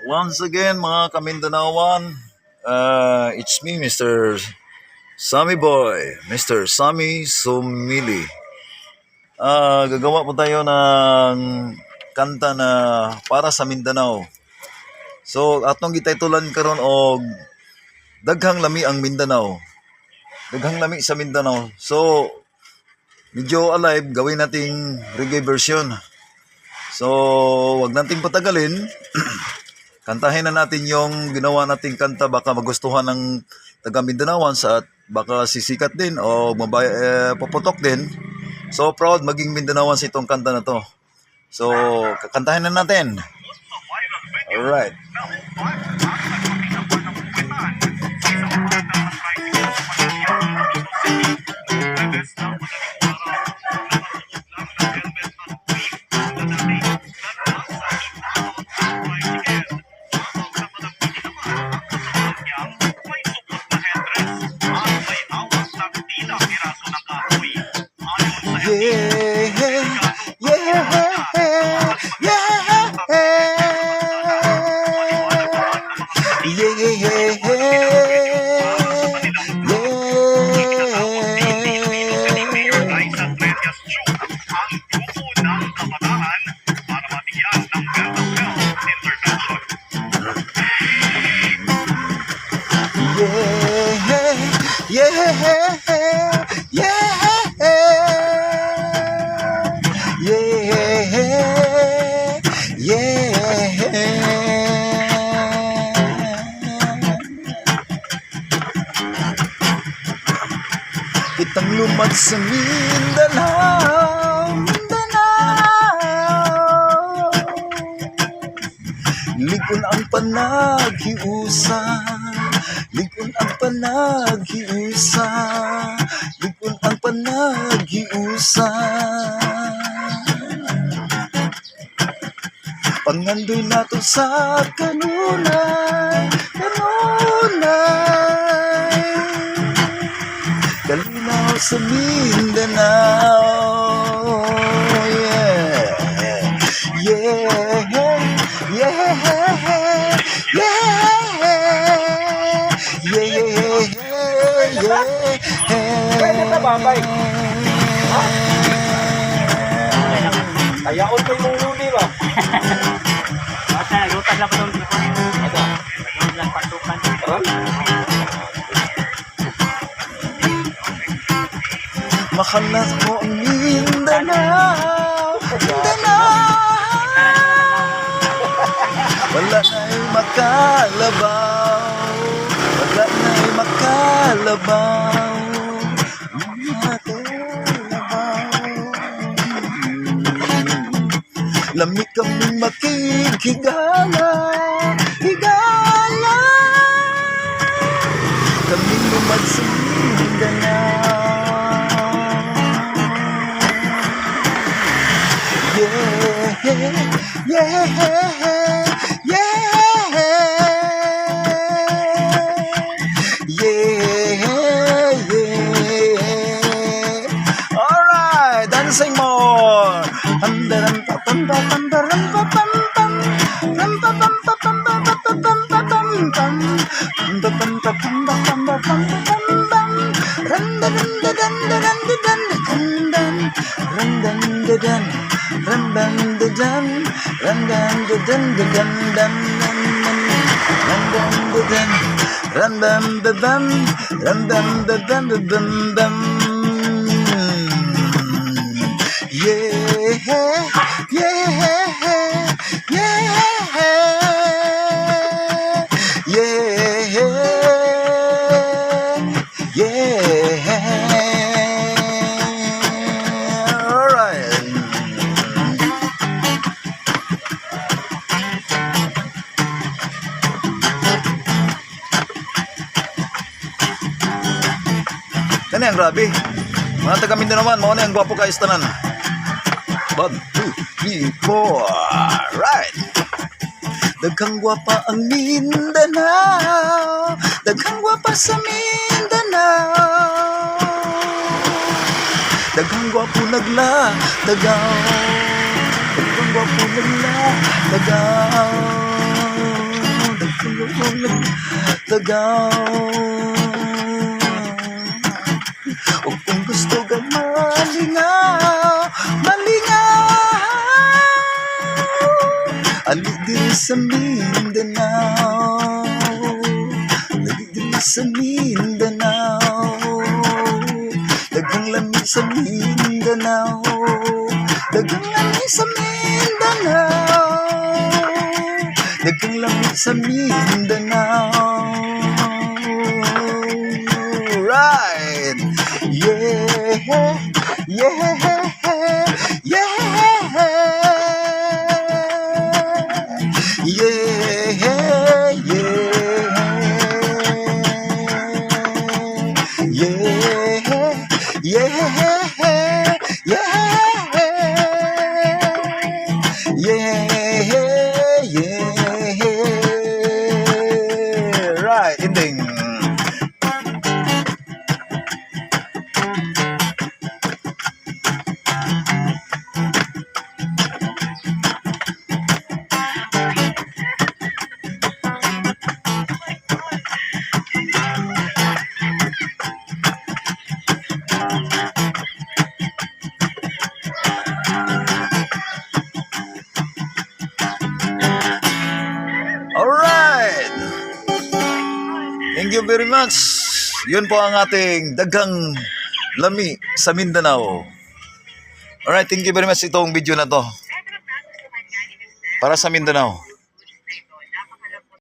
Once again, mga Kamindanawan, it's me, Mr. Sammy Boy, Mr. Sammy Sumili. Gagawa po tayo ng kanta na para sa Mindanao. So, atong gitaytulan karon og Daghang Lami ang Mindanao. Daghang Lami sa Mindanao. So, medyo alive, gawin nating reggae version. So, wag nating patagalin. Kantahin na natin yung ginawa nating kanta, baka magustuhan ng taga Mindanaoan at baka sisikat din o puputok din. So proud maging Mindanaoan sa itong kanta na to. So kakantahin na natin. Alright. Kitang lumad sa Mindanao, Mindanao. Ligon ang panaghiusa, ligon ang panaghiusa, ligon ang panaghiusa. Pangandoy nato sa kanunay, kanunay. Kalinaw sa Mindanao, yeah, yeah, yeah, yeah, yeah. Pwede na ba, Mike? Ha? Kayaon ko yung luli ba? Basta nagutan lang po ng tipo. Ito. Nagutan lang patukan. Makalas mo ang Mindanao, Mindanao. Wala na'y makalabaw, wala na'y makalabaw, makalabaw. Lamig kaming makikigala, higala. Kaming lumad sa Mindanao. Yeah, yeah, yeah. Alright, dancing more. Kani ang grabe. Mga taga Mindanao, mao na ang gwapo ka istanan. 1, 2, 3, 4. Right. Daghang gwapa ang Mindanao, daghang gwapa sa Mindanao. Daghang gwapo nagla, dagaw. Daghang gwapo nagla, dagaw. tagaw. O kung gusto ka malingaw, ali diri sa Mindanao, ali diri sa Mindanao, daghang lamig sa Mindanao, daghang lamig sa Mindanao, daghang lamig sa Mindanao. Right, yeah, yeah, yeah. Yeah, yeah, yeah, yeah, yeah. Right, ending. Alright! Thank you very much. Yun po ang ating daghang lami sa Mindanao. Alright, thank you very much itong video na to. Para sa Mindanao.